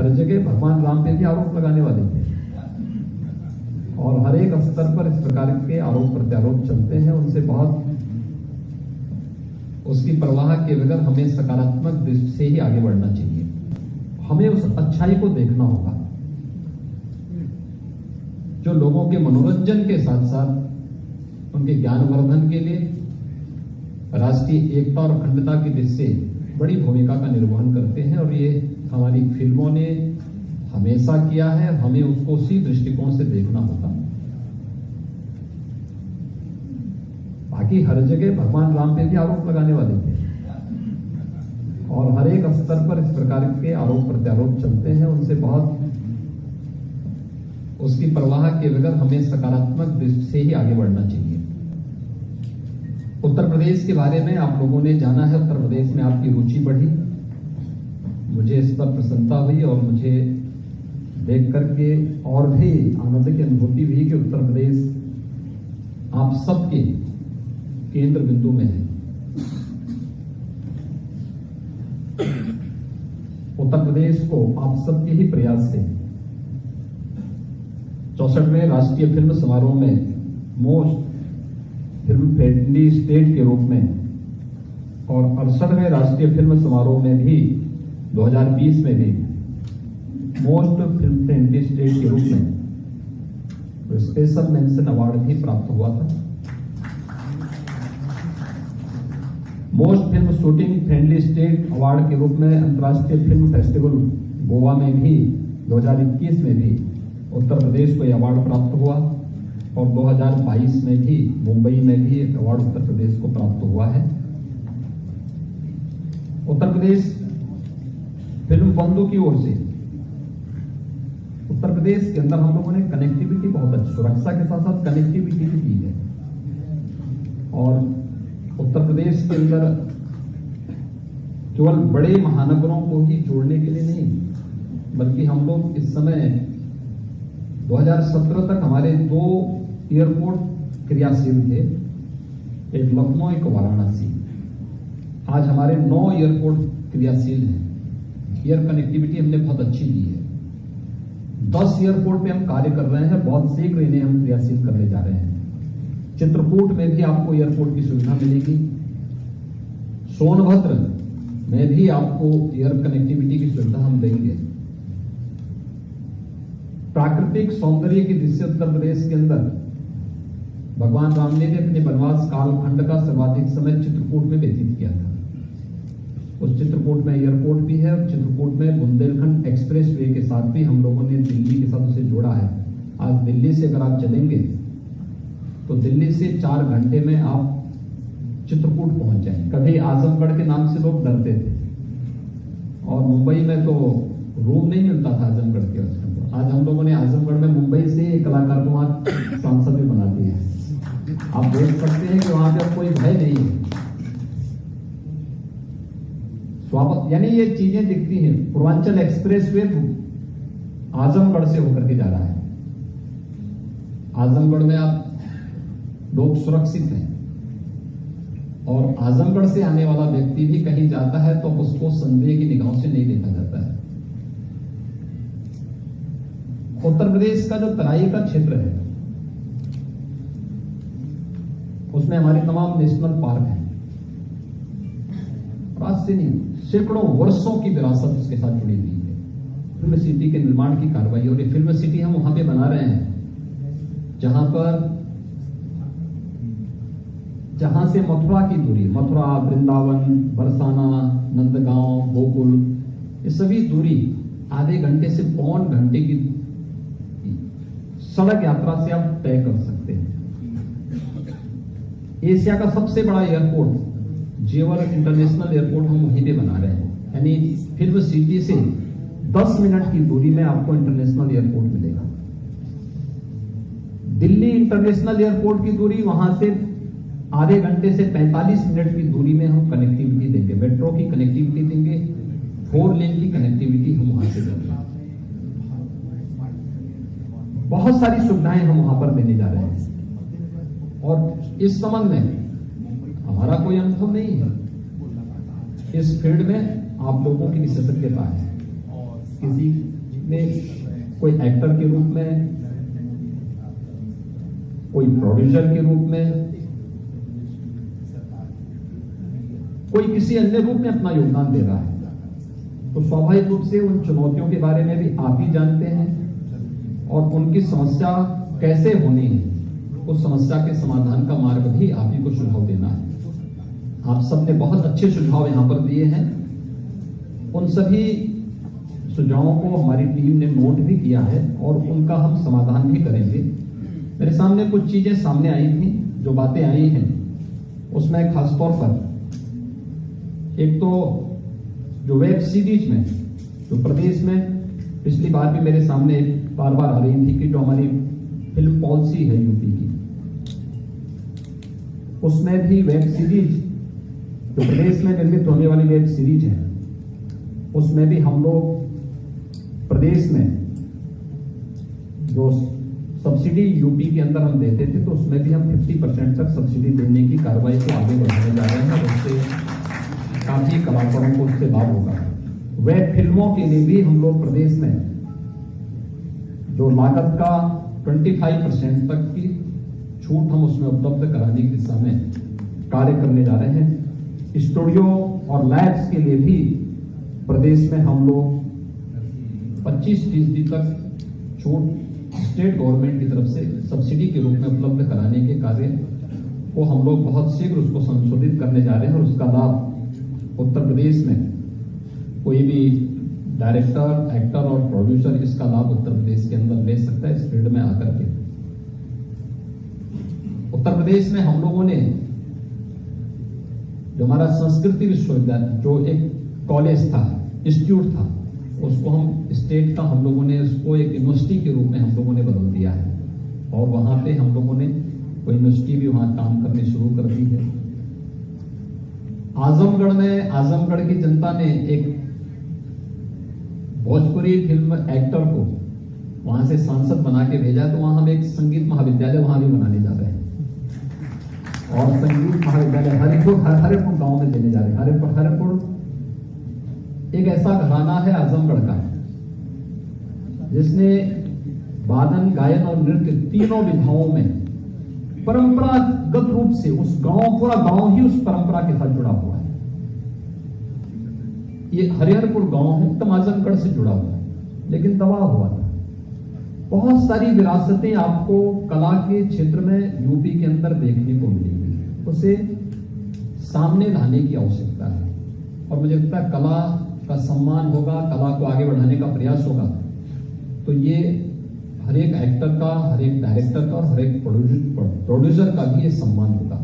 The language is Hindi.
हर जगह भगवान राम पे भी आरोप लगाने वाले थे और हर एक स्तर पर इस प्रकार के आरोप प्रत्यारोप चलते हैं। उनसे बहुत उसकी परवाह के बगैर हमें सकारात्मक दृष्टि से ही आगे बढ़ना चाहिए। हमें उस अच्छाई को देखना होगा जो लोगों के मनोरंजन के साथ साथ उनके ज्ञानवर्धन के लिए राष्ट्रीय एकता और अखंडता की दृष्टि से बड़ी भूमिका का निर्वहन करते हैं। और ये हमारी फिल्मों ने हमेशा किया है, हमें उसको उसी दृष्टिकोण से देखना होगा। बाकी हर जगह भगवान राम पे भी आरोप लगाने वाले थे और हर एक स्तर पर इस प्रकार के आरोप प्रत्यारोप चलते हैं। उनसे बहुत उसकी परवाह के बगैर हमें सकारात्मक दृष्टि से ही आगे बढ़ना चाहिए। उत्तर प्रदेश के बारे में आप लोगों ने जाना है, उत्तर प्रदेश में आपकी रुचि बढ़ी, मुझे इस पर प्रसन्नता हुई और मुझे देख करके और भी आनंद की अनुभूति हुई कि उत्तर प्रदेश आप सबके केंद्र बिंदु में है। उत्तर प्रदेश को आप सबके ही प्रयास से 64वें राष्ट्रीय फिल्म समारोह में मोस्ट फिल्म फ्रेंडली स्टेट के रूप में और 68वें राष्ट्रीय फिल्म समारोह में भी 2020 में भी मोस्ट फिल्म फ्रेंडली स्टेट के रूप में तो स्पेशल मेंशन अवार्ड भी प्राप्त हुआ था। Most film shooting friendly state award के रूप में अंतर्राष्ट्रीय फिल्म फेस्टिवल गोवा में भी 2021 में भी उत्तर प्रदेश को यह अवार्ड प्राप्त हुआ और 2022 में भी मुंबई में भी एक अवार्ड उत्तर प्रदेश को प्राप्त हुआ है। उत्तर प्रदेश फिल्म बंधु की ओर से उत्तर प्रदेश के अंदर हम लोगों ने कनेक्टिविटी बहुत अच्छी, सुरक्षा के साथ साथ कनेक्टिविटी भी की है और उत्तर प्रदेश के अंदर केवल बड़े महानगरों को ही जोड़ने के लिए नहीं बल्कि हम लोग इस समय 2017 तक हमारे 2 एयरपोर्ट क्रियाशील थे, एक लखनऊ एक वाराणसी। आज हमारे 9 एयरपोर्ट क्रियाशील हैं। एयर कनेक्टिविटी हमने बहुत अच्छी दी है। 10 एयरपोर्ट पे हम कार्य कर रहे हैं, बहुत शीघ्र इन्हें हम क्रियाशील करने जा रहे हैं। चित्रकूट में भी आपको एयरपोर्ट की सुविधा मिलेगी। सोनभद्र में भी आपको एयर कनेक्टिविटी की सुविधा हम देंगे। प्राकृतिक सौंदर्य की दृष्टि से उत्तर प्रदेश के अंदर भगवान राम ने अपने वनवास कालखंड का सर्वाधिक समय चित्रकूट में व्यतीत किया था। उस चित्रकूट में एयरपोर्ट भी है और चित्रकूट में बुंदेलखंड एक्सप्रेस वे के साथ भी हम लोगों ने दिल्ली के साथ उसे जोड़ा है। आज दिल्ली से अगर आप चलेंगे तो दिल्ली से 4 घंटे में आप चित्रकूट पहुंच जाएंगे। कभी आजमगढ़ के नाम से लोग डरते थे और मुंबई में तो रूम नहीं मिलता था आजमगढ़ के वजह। आज हम लोगों ने आजमगढ़ में मुंबई से एक कलाकार को वहां सांसद भी बना दिया है। आप देख सकते हैं कि वहां पे कोई भय नहीं है। स्वागत यानी ये चीजें दिखती हैं। पूर्वांचल एक्सप्रेस वे आजमगढ़ से होकर के जा रहा है। आजमगढ़ में आप लोग सुरक्षित हैं और आजमगढ़ से आने वाला व्यक्ति भी कहीं जाता है तो उसको संदेह की निगाहों से नहीं देखा जाता है। उत्तर प्रदेश का जो तराई का क्षेत्र है उसमें हमारे तमाम नेशनल पार्क हैं। आज से नहीं, सैकड़ों वर्षों की विरासत उसके साथ जुड़ी हुई है। फिल्म सिटी के निर्माण की कार्रवाई और ये फिल्म सिटी हम वहां पे बना रहे हैं जहां से मथुरा की दूरी, मथुरा, वृंदावन, बरसाना, नंदगांव, गोकुल, ये सभी दूरी आधे घंटे से पौन घंटे की सड़क यात्रा से आप तय कर सकते हैं। एशिया का सबसे बड़ा एयरपोर्ट जेवर इंटरनेशनल एयरपोर्ट हम वहीं पे बना रहे हैं। यानी फिल्म सिटी से 10 मिनट की दूरी में आपको इंटरनेशनल एयरपोर्ट मिलेगा। दिल्ली इंटरनेशनल एयरपोर्ट की दूरी वहां से आधे घंटे से 45 मिनट की दूरी में हम कनेक्टिविटी देंगे, मेट्रो की कनेक्टिविटी देंगे, 4 लेन की कनेक्टिविटी हम वहां से देंगे। बहुत सारी सुविधाएं हम वहां पर देने जा रहे हैं और इस संबंध में हमारा कोई अनुभव नहीं है। इस फील्ड में आप लोगों की विशेषज्ञता है। किसी ने कोई एक्टर के रूप में, कोई प्रोड्यूसर के रूप में, कोई किसी अन्य रूप में अपना योगदान दे रहा है, तो स्वाभाविक रूप से उन चुनौतियों के बारे में भी आप ही जानते हैं और उनकी समस्या कैसे होनी है, उस समस्या के समाधान का मार्ग भी आप ही को सुझाव देना है। आप सबने बहुत अच्छे सुझाव यहां पर दिए हैं, उन सभी सुझावों को हमारी टीम ने नोट भी किया है और उनका हम समाधान भी करेंगे। मेरे सामने कुछ चीजें सामने आई थी, जो बातें आई हैं उसमें खासतौर पर एक तो जो वेब सीरीज में जो प्रदेश में पिछली बार भी मेरे सामने बार बार आ रही थी कि जो हमारी फिल्म पॉलिसी है यूपी की, उसमें भी वेब सीरीज जो प्रदेश में निर्मित होने वाली वेब सीरीज है उसमें भी हम लोग प्रदेश में जो सब्सिडी यूपी के अंदर हम देते थे तो उसमें भी हम 50% तक सब्सिडी देने की कार्रवाई को आगे बढ़ाने जा रहे हैं और उससे काफी कलाकारों को उससे लाभ होगा। वेब फिल्मों के लिए भी हम लोग प्रदेश में जो लागत का 25% तक की छूट हम उसमें उपलब्ध कराने की दिशा में कार्य करने जा रहे हैं। स्टूडियो और लैब्स के लिए भी प्रदेश में हम लोग 25% तक छूट स्टेट गवर्नमेंट की तरफ से सब्सिडी के रूप में उपलब्ध कराने के कार्य को हम लोग बहुत शीघ्र उसको संशोधित करने जा रहे हैं और उसका लाभ उत्तर प्रदेश में कोई भी डायरेक्टर, एक्टर और प्रोड्यूसर इसका लाभ उत्तर प्रदेश के अंदर ले सकता है इस फील्ड में आकर के। उत्तर प्रदेश में हम लोगों ने जो हमारा संस्कृति विश्वविद्यालय जो एक कॉलेज था, इंस्टीट्यूट था, उसको हम स्टेट का हम लोगों ने उसको एक यूनिवर्सिटी के रूप में हम लोगों ने बदल दिया है और वहां पे हम लोगों ने कोई यूनिवर्सिटी भी वहां काम करनी शुरू कर दी है। आजमगढ़ में आजमगढ़ की जनता ने एक भोजपुरी फिल्म एक्टर को वहां से सांसद बना के भेजा, तो वहां हम एक संगीत महाविद्यालय वहां भी बनाने जा रहे हैं और संगीत महाविद्यालय हरिपुर गांव में देने जा रहे हैं। हरिपुर एक ऐसा घराना है आजमगढ़ का जिसने वादन, गायन और नृत्य तीनों विधाओं में परंपरागत रूप से उस गांव, पूरा गांव ही उस परंपरा के साथ जुड़ा हुआ है। ये हरिहरपुर गांव है, एकदम आजमगढ़ से जुड़ा हुआ है, लेकिन तबाह हुआ था। बहुत सारी विरासतें आपको कला के क्षेत्र में यूपी के अंदर देखने को मिलेंगी, उसे सामने लाने की आवश्यकता है और मुझे लगता है कला का सम्मान होगा, कला को आगे बढ़ाने का प्रयास होगा, तो ये हर एक एक्टर का, हर एक डायरेक्टर का और हर एक प्रोड्यूसर का भी ये सम्मान होगा।